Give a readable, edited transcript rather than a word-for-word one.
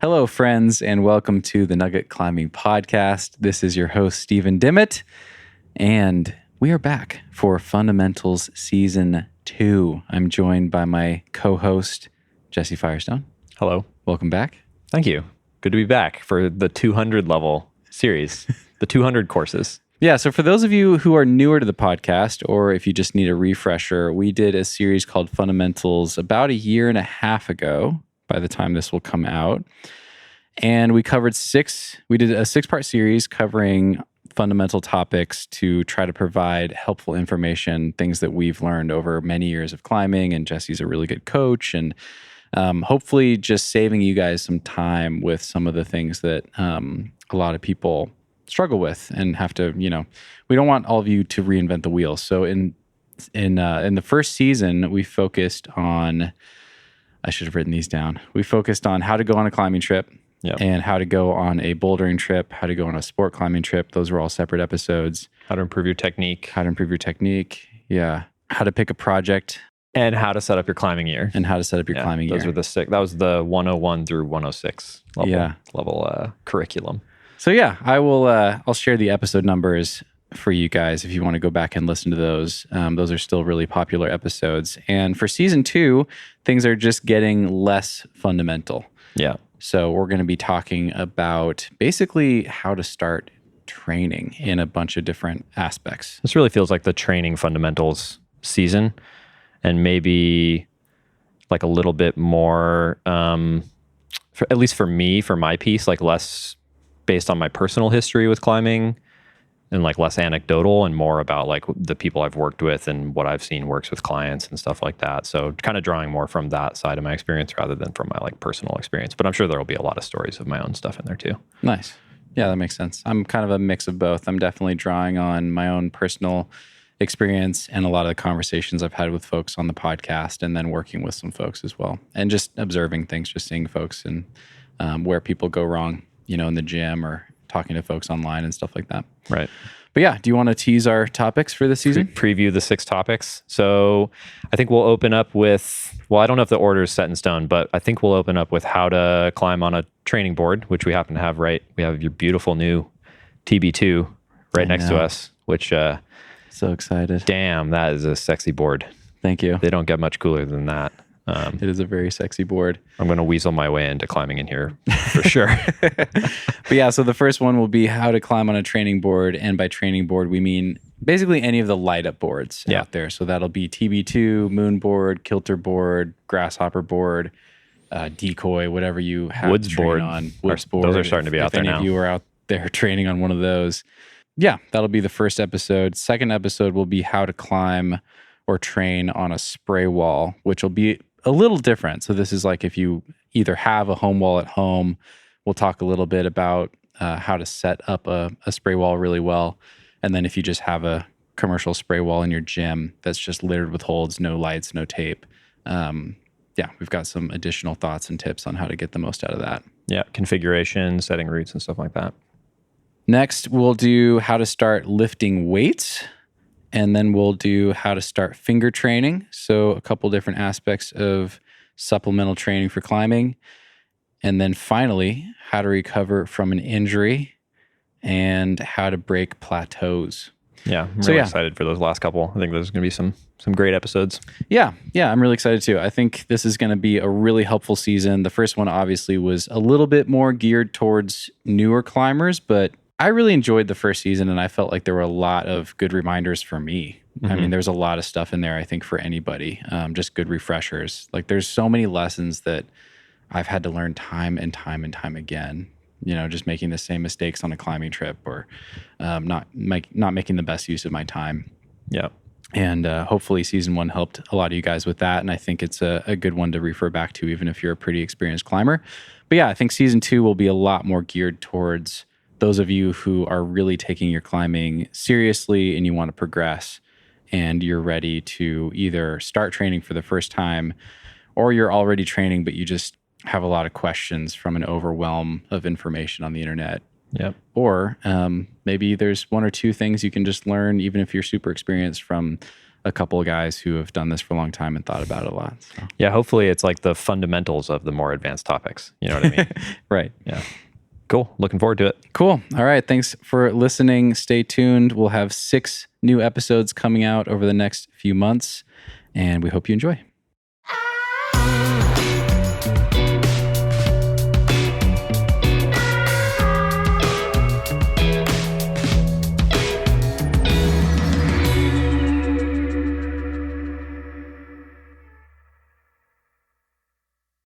Hello, friends, and welcome to the Nugget Climbing Podcast. This is your host, Stephen Dimmitt, and we are back for Fundamentals Season 2. I'm joined by my co-host, Jesse Firestone. Hello. Welcome back. Thank you. Good to be back for the 200 level series, the 200 courses. Yeah, so for those of you who are newer to the podcast, or if you just need a refresher, we did a series called Fundamentals about a year and a half ago, by the time this will come out. And we did a 6-part series covering fundamental topics to try to provide helpful information, things that we've learned over many years of climbing. And Jesse's a really good coach, and hopefully just saving you guys some time with some of the things that a lot of people struggle with and have to, we don't want all of you to reinvent the wheel. So in the first season, we focused on, I should have written these down. We focused on how to go on a climbing trip. Yep. And how to go on a bouldering trip, how to go on a sport climbing trip. Those were all separate episodes. How to improve your technique. Yeah. How to pick a project. And how to set up your climbing year. Those were the 6. That was the 101 through 106 level curriculum. So yeah, I'll share the episode numbers for you guys if you want to go back and listen to those. Those are still really popular episodes. And for season 2, things are just getting less fundamental. Yeah. So we're going to be talking about basically how to start training in a bunch of different aspects. This really feels like the training fundamentals season, and maybe like a little bit more, at least for me, for my piece, like less based on my personal history with climbing and like less anecdotal and more about like the people I've worked with and what I've seen works with clients and stuff like that. So kind of drawing more from that side of my experience rather than from my like personal experience. But I'm sure there'll be a lot of stories of my own stuff in there too. Nice. Yeah, that makes sense. I'm kind of a mix of both. I'm definitely drawing on my own personal experience and a lot of the conversations I've had with folks on the podcast, and then working with some folks as well. And just observing things, just seeing folks and where people go wrong, in the gym or talking to folks online and stuff like that. Right. But yeah, do you want to tease our topics for this season? Preview the 6 topics. So I think we'll open up with, I don't know if the order is set in stone, but I think we'll open up with how to climb on a training board, which we happen to have we have your beautiful new TB2 right next to us, which... so excited. Damn, that is a sexy board. Thank you. They don't get much cooler than that. It is a very sexy board. I'm going to weasel my way into climbing in here for sure. But yeah, so the first one will be how to climb on a training board. And by training board, we mean basically any of the light up boards out there. So that'll be TB2, moon board, kilter board, grasshopper board, decoy, whatever you have Woods to train board. on. Woods board. Those are starting to be out there now. If any of you are out there training on one of those. Yeah, that'll be the first episode. Second episode will be how to climb or train on a spray wall, which will be a little different. So this is like if you either have a home wall at home, we'll talk a little bit about how to set up a spray wall really well. And then if you just have a commercial spray wall in your gym that's just littered with holds, no lights, no tape. We've got some additional thoughts and tips on how to get the most out of that. Yeah, configuration, setting routes and stuff like that. Next, we'll do how to start lifting weights. And then we'll do how to start finger training. So a couple different aspects of supplemental training for climbing. And then finally, how to recover from an injury and how to break plateaus. Yeah, I'm really excited for those last couple. I think there's going to be some great episodes. Yeah, I'm really excited too. I think this is going to be a really helpful season. The first one obviously was a little bit more geared towards newer climbers, but I really enjoyed the first season, and I felt like there were a lot of good reminders for me. Mm-hmm. I mean, there's a lot of stuff in there, I think, for anybody, just good refreshers. Like, there's so many lessons that I've had to learn time and time and time again, just making the same mistakes on a climbing trip or not making the best use of my time. Yeah. And hopefully season 1 helped a lot of you guys with that, and I think it's a good one to refer back to, even if you're a pretty experienced climber. But yeah, I think season 2 will be a lot more geared towards those of you who are really taking your climbing seriously and you want to progress and you're ready to either start training for the first time or you're already training, but you just have a lot of questions from an overwhelm of information on the internet. Yep. Or maybe there's 1 or 2 things you can just learn, even if you're super experienced, from a couple of guys who have done this for a long time and thought about it a lot. So. Yeah, hopefully it's like the fundamentals of the more advanced topics. You know what I mean? Right. Yeah. Cool. Looking forward to it. Cool. All right. Thanks for listening. Stay tuned. We'll have 6 new episodes coming out over the next few months, and we hope you enjoy.